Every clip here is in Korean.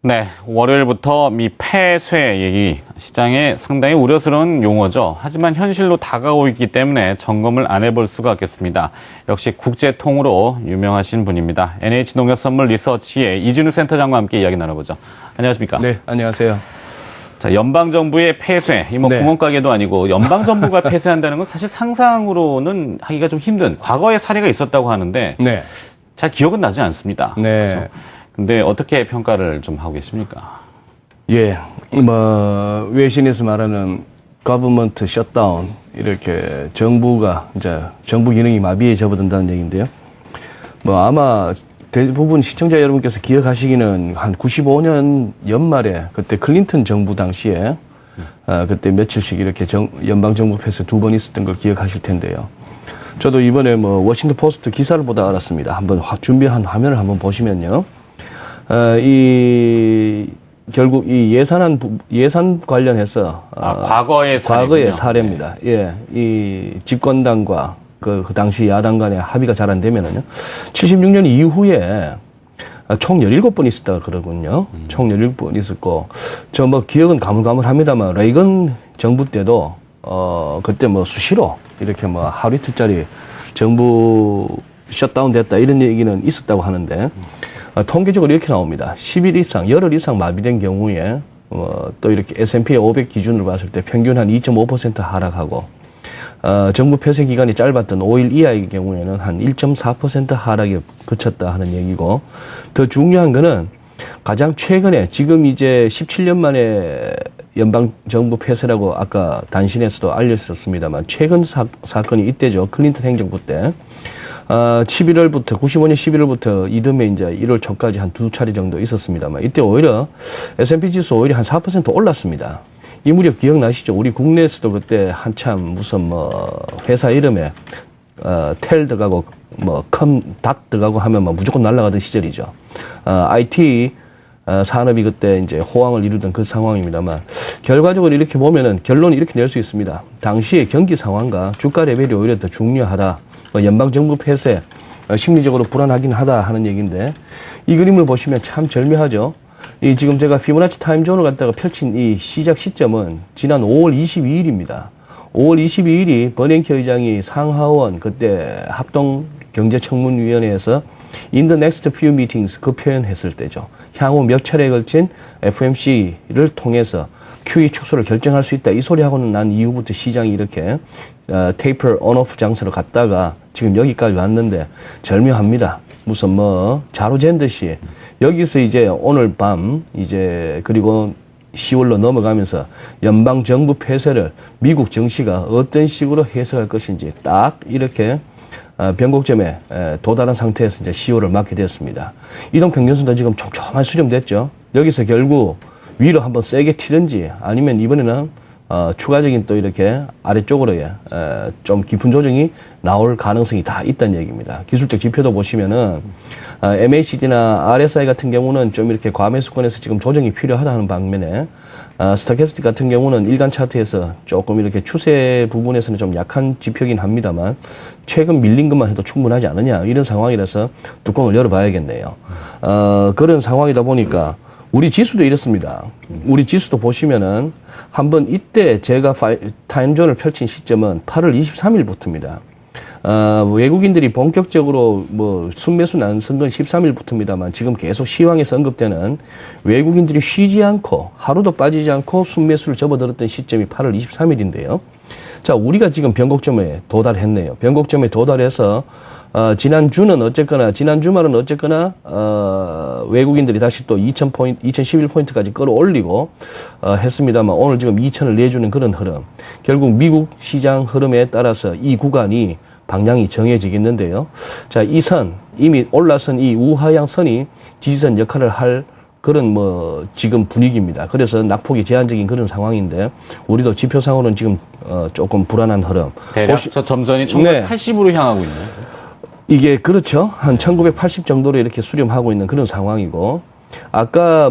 네, 월요일부터 미 폐쇄 얘기, 시장에 상당히 우려스러운 용어죠. 하지만 현실로 다가오고 있기 때문에 점검을 안 해볼 수가 없겠습니다. 역시 국제통으로 유명하신 분입니다. NH농협선물 리서치의 이준우 센터장과 함께 이야기 나눠보죠. 안녕하십니까? 네, 안녕하세요. 자, 연방정부의 폐쇄, 이 네. 구멍가게도 아니고 연방정부가 폐쇄한다는 건 사실 상상으로는 하기가 좀 힘든 과거의 사례가 있었다고 하는데 네. 잘 기억은 나지 않습니다. 네. 그래서 근데 어떻게 평가를 좀 하고 계십니까? 예, 외신에서 말하는 government shutdown, 이렇게 정부가, 정부 기능이 마비에 접어든다는 얘기인데요. 아마 대부분 시청자 여러분께서 기억하시기는 한 95년 연말에 그때 클린턴 정부 당시에 그때 며칠씩 이렇게 연방정부 폐쇄 2번 있었던 걸 기억하실 텐데요. 저도 이번에 워싱턴 포스트 기사를 보다 알았습니다. 한번 준비한 화면을 한번 보시면요. 결국 이 예산 관련해서 과거의 사례입니다. 예, 이 집권당과 그 당시 야당 간의 합의가 잘 안 되면은요, 76년 이후에 총 17번 있었다 그러군요. 총 17번 있었고, 기억은 가물가물합니다만, 레이건 정부 때도, 그때 수시로 이렇게 하루 이틀짜리 정부 셧다운 됐다 이런 얘기는 있었다고 하는데, 통계적으로 이렇게 나옵니다. 10일 이상, 열흘 이상 마비된 경우에, 또 이렇게 S&P 500 기준으로 봤을 때 평균 한 2.5% 하락하고, 정부 폐쇄 기간이 짧았던 5일 이하의 경우에는 한 1.4% 하락에 그쳤다 하는 얘기고, 더 중요한 거는 가장 최근에 지금 이제 17년 만에 연방정부 폐쇄라고 아까 단신에서도 알렸었습니다만, 최근 사건이 이때죠. 클린턴 행정부 때. 11월부터, 95년 11월부터 이듬해 이제 1월 초까지 한 2차례 정도 있었습니다만, 이때 오히려 S&P 지수 오히려 한 4% 올랐습니다. 이 무렵 기억나시죠? 우리 국내에서도 그때 한참 무슨 회사 이름에 텔 들어가고 닷 들어가고 하면 무조건 날아가던 시절이죠. IT 산업이 그때 이제 호황을 이루던 그 상황입니다만, 결과적으로 이렇게 보면은 결론이 이렇게 낼 수 있습니다. 당시의 경기 상황과 주가 레벨이 오히려 더 중요하다. 연방정부 폐쇄, 심리적으로 불안하긴 하다 하는 얘기인데, 이 그림을 보시면 참 절묘하죠. 지금 제가 피보나치 타임존을 갖다가 펼친 이 시작 시점은 지난 5월 22일입니다. 5월 22일이 버냉키 의장이 상하원 그때 합동경제청문위원회에서 In the next few meetings 그 표현했을 때죠. 향후 몇 차례에 걸친 FOMC를 통해서 QE 축소를 결정할 수 있다. 이 소리하고는 난 이후부터 시장이 이렇게 테이퍼 온오프 장소로 갔다가 지금 여기까지 왔는데 절묘합니다. 무슨 자로 잰 듯이 여기서 이제 오늘 밤 이제 그리고 10월로 넘어가면서 연방 정부 폐쇄를 미국 정치가 어떤 식으로 해석할 것인지 딱 이렇게 변곡점에 도달한 상태에서 이제 10월을 맞게 되었습니다. 이동평균선도 지금 촘촘하게 수렴됐죠. 여기서 결국 위로 한번 세게 튀든지 아니면 이번에는 추가적인 또 이렇게 아래쪽으로 좀 깊은 조정이 나올 가능성이 다 있다는 얘기입니다. 기술적 지표도 보시면은 MACD나 RSI 같은 경우는 좀 이렇게 과매수권에서 지금 조정이 필요하다는 반면에 스토캐스틱 같은 경우는 일간 차트에서 조금 이렇게 추세 부분에서는 좀 약한 지표긴 합니다만 최근 밀린 것만 해도 충분하지 않느냐 이런 상황이라서 뚜껑을 열어봐야겠네요. 그런 상황이다 보니까 우리 지수도 이렇습니다. 우리 지수도 보시면은 한번 이때 제가 타임존을 펼친 시점은 8월 23일부터입니다. 외국인들이 본격적으로 순매수 나선 건 13일부터입니다만 지금 계속 시황에서 언급되는 외국인들이 쉬지 않고 하루도 빠지지 않고 순매수를 접어들었던 시점이 8월 23일인데요. 자, 우리가 지금 변곡점에 도달했네요. 변곡점에 도달해서 지난 주말은 어쨌거나 외국인들이 다시 또 2011포인트까지 끌어올리고 했습니다만 오늘 지금 2000을 내주는 그런 흐름. 결국 미국 시장 흐름에 따라서 이 구간이 방향이 정해지겠는데요. 자, 이 선, 이미 올라선 이 우하향 선이 지지선 역할을 할 그런 지금 분위기입니다. 그래서 낙폭이 제한적인 그런 상황인데 우리도 지표상으로는 지금 조금 불안한 흐름. 대략 저 점선이 1980으로 향하고 있네요. 이게 그렇죠. 한 1980 정도로 이렇게 수렴하고 있는 그런 상황이고, 아까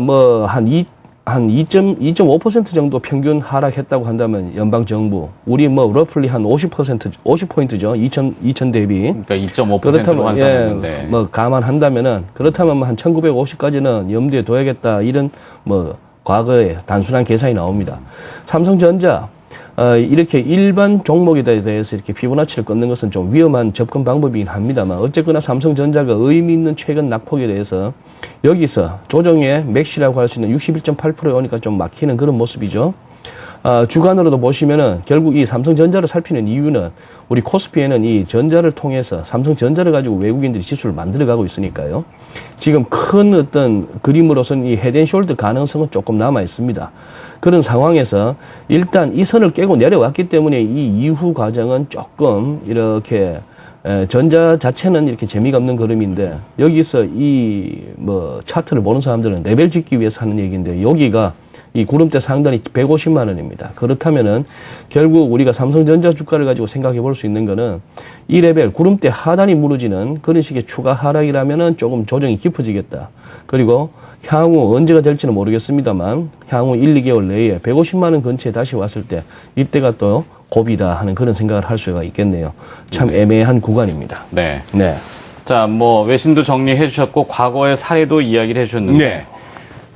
한 2.5% 정도 평균 하락했다고 한다면 연방 정부 우리 뭐 러플리 한 50%포인트죠. 2000 대비. 그러니까 2.5%로 그렇다면 환산했는데. 뭐 감안한다면은 그렇다면 뭐한 1950까지는 염두에 둬야겠다. 이런 뭐 과거에 단순한 계산이 나옵니다. 삼성전자 이렇게 일반 종목에 대해서 이렇게 피보나치를 끊는 것은 좀 위험한 접근 방법이긴 합니다만 어쨌거나 삼성전자가 의미 있는 최근 낙폭에 대해서 여기서 조정의 맥시라고 할 수 있는 61.8%에 오니까 좀 막히는 그런 모습이죠. 주간으로도 보시면은 결국 이 삼성전자를 살피는 이유는 우리 코스피에는 이 전자를 통해서 삼성전자를 가지고 외국인들이 지수를 만들어가고 있으니까요. 지금 큰 어떤 그림으로서는 이 헤드앤숄더 가능성은 조금 남아 있습니다. 그런 상황에서 일단 이 선을 깨고 내려왔기 때문에 이 이후 과정은 조금 이렇게 전자 자체는 이렇게 재미가 없는 그림인데 여기서 이 뭐 차트를 보는 사람들은 레벨 짓기 위해서 하는 얘기인데 여기가 이 구름대 상단이 150만 원입니다. 그렇다면은 결국 우리가 삼성전자 주가를 가지고 생각해 볼 수 있는 거는 이 레벨 구름대 하단이 무너지는 그런 식의 추가 하락이라면은 조금 조정이 깊어지겠다. 그리고 향후 언제가 될지는 모르겠습니다만 향후 1, 2개월 내에 150만 원 근처에 다시 왔을 때 이때가 또 고비다 하는 그런 생각을 할 수가 있겠네요. 참 애매한 구간입니다. 네. 네. 자, 뭐 외신도 정리해 주셨고 과거의 사례도 이야기를 해 주셨는데 네.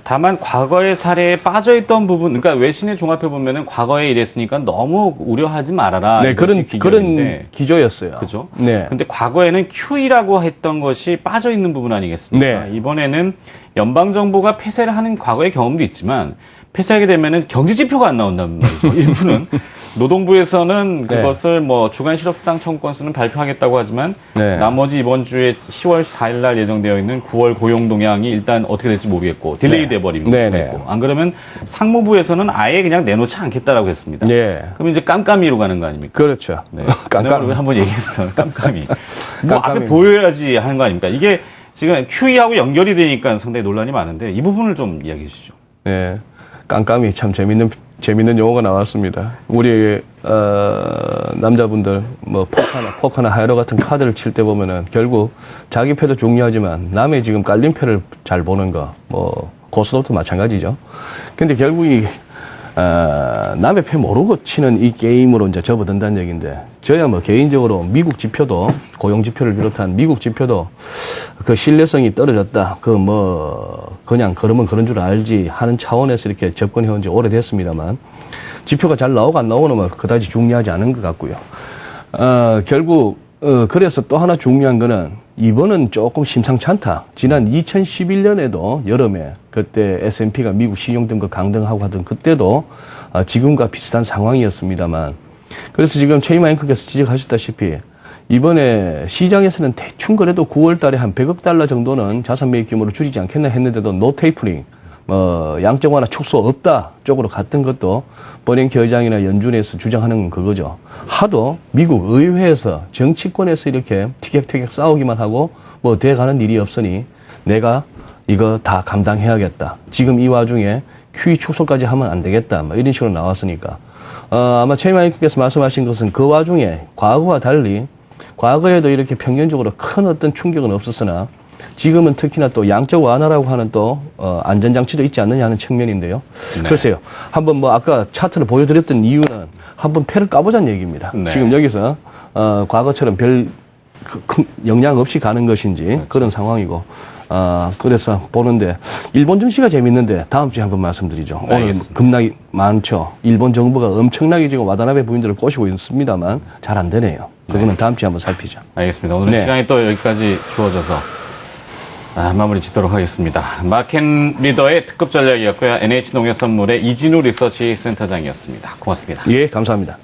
다만 과거의 사례에 빠져있던 부분, 그러니까 외신에 종합해 보면은 과거에 이랬으니까 너무 우려하지 말아라. 네, 이것이 기조인데. 그런 기조였어요. 그죠? 네. 근데 과거에는 QE라고 했던 것이 빠져있는 부분 아니겠습니까? 네. 이번에는 연방정부가 폐쇄를 하는 과거의 경험도 있지만 폐쇄하게 되면은 경제지표가 안 나온단 말이죠. 일부는. 노동부에서는 네. 그것을 뭐 주간 실업수당 청구건수는 발표하겠다고 하지만 네. 나머지 이번 주에 10월 4일 날 예정되어 있는 9월 고용 동향이 일단 어떻게 될지 모르겠고 딜레이 네. 돼 버리면 네, 모르겠고 안 그러면 상무부에서는 아예 그냥 내놓지 않겠다라고 했습니다. 네. 그럼 이제 깜깜이로 가는 거 아닙니까? 그렇죠. 네. 깜깜이. 한번 얘기했어요. 깜깜이. 뭐 깜깜이. 앞에 보여야지 하는 거 아닙니까? 이게 지금 QE하고 연결이 되니까 상당히 논란이 많은데 이 부분을 좀 이야기해 주시죠. 네. 깜깜이 참 재밌는 용어가 나왔습니다. 우리 남자분들 뭐 포커나 하이로 같은 카드를 칠 때 보면은 결국 자기 패도 중요하지만 남의 지금 깔린 패를 잘 보는 거 뭐 고스톱도 마찬가지죠. 근데 결국 이 남의 패 모르고 치는 이 게임으로 이제 접어든다는 얘기인데 저야 뭐 개인적으로 미국 지표도 고용 지표를 비롯한 미국 지표도 그 신뢰성이 떨어졌다. 그 뭐 그냥 그러면 그런 줄 알지 하는 차원에서 이렇게 접근해 온 지 오래됐습니다만 지표가 잘 나오고 안 나오는 건 그다지 중요하지 않은 것 같고요. 결국 그래서 또 하나 중요한 거는 이번은 조금 심상치 않다. 지난 2011년에도 여름에 그때 S&P가 미국 신용등급 강등하고 하던 그때도 지금과 비슷한 상황이었습니다만 그래서 지금 최이마 앵커께서 지적하셨다시피 이번에 시장에서는 대충 그래도 9월 달에 한 100억 달러 정도는 자산 매입 규모를 줄이지 않겠나 했는데도 노 테이퍼링, 양적 완화 축소 없다 쪽으로 갔던 것도 버냉키 의장이나 연준에서 주장하는 그거죠. 하도 미국 의회에서 정치권에서 이렇게 티격태격 싸우기만 하고 뭐 돼가는 일이 없으니 내가 이거 다 감당해야겠다. 지금 이 와중에 QE 축소까지 하면 안 되겠다. 뭐 이런 식으로 나왔으니까. 아마 최이마 앵커께서 말씀하신 것은 그 와중에 과거와 달리 과거에도 이렇게 평균적으로 큰 어떤 충격은 없었으나 지금은 특히나 또 양적 완화라고 하는 또 안전장치도 있지 않느냐 하는 측면인데요. 네. 글쎄요. 한번 뭐 아까 차트를 보여드렸던 이유는 한번 패를 까보자는 얘기입니다. 네. 지금 여기서 과거처럼 별 영향 없이 가는 것인지 그렇죠. 그런 상황이고 그래서 보는데 일본 증시가 재밌는데 다음 주에 한번 말씀드리죠. 네, 오늘 알겠습니다. 급락이 많죠. 일본 정부가 엄청나게 지금 와다나베 부인들을 꼬시고 있습니다만 잘 안 되네요. 그거는 다음 주에 한번 살피죠. 알겠습니다. 오늘 네. 시간이 또 여기까지 주어져서 마무리 짓도록 하겠습니다. 마켓 리더의 특급 전략이었고요. NH농협선물의 이진우 리서치 센터장이었습니다. 고맙습니다. 예, 감사합니다.